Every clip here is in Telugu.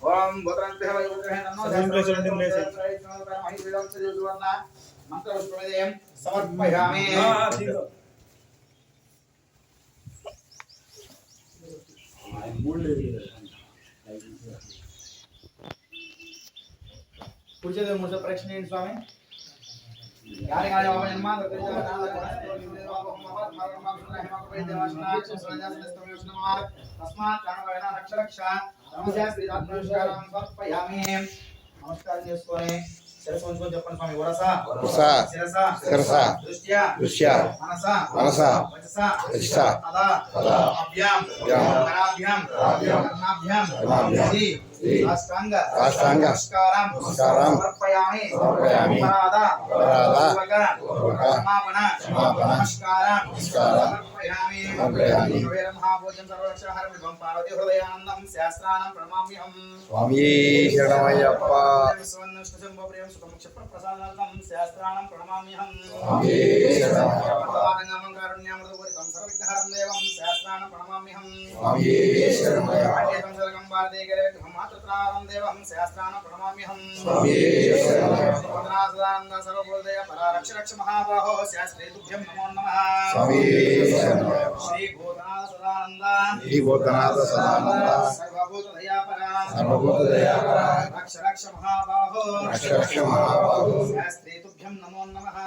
ओम भद्रंते वैभवे नमो मंत्रपुष्पमें समर्पयामि। पूज्य मूर्त प्रेक्षणीय स्वामी यारे गाने बाबा जन्मा करते जाना नमस्कार చేసుకొని శిరస్సు ఉంచుకొని చెప్పండి స్వామి వరస శిరస దృష్ట్య మనస వచస అద అభ్యాం కరాభ్యాం కర్ణాభ్యాం సాష్టాంగ నమస్కారం సమర్పయామి అపరాధ క్షమాపణ నమస్కారం సమర్పయామి వేద మహాభోజం సర్వరక్షహర విభం పార్వతీ హృదయానందం శాస్త్రానం ప్రణమామ్యహం స్వామి శరణమయ్యప్ప శంభో ప్రియం సుఖముక్ష ప్రసాదార్థం శాస్త్రానం ప్రణమామ్యహం స్వామి శరణమయ్యప్ప కారుణ్యామృతపూరితం సర్వవిఘ్నహరం దేవం శాస్త్రానం ప్రణమామ్యహం స్వామి శరణమయ్యప్ప భారతే గరే మాతృత్రారం దేవం శాస్త్రానం ప్రణమామ్యహం స్వామి శరణమయ్యప్ప సర్వభూతయ పరారక్ష రక్ష మహాబాహో శాస్త్రే తుభ్యం నమో నమః స్వామి శరణమయ్యప్ప శ్రీ భూతనాథ సదానంద సర్వభూత దయాపర రక్ష మహాబాహో శాస్త్రే తుభ్యం నమో నమః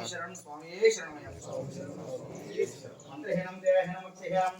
శరణం స్వామి శరణమయ్యప్ప మంత్రహీనం దేవహీనం ముక్తిహీనం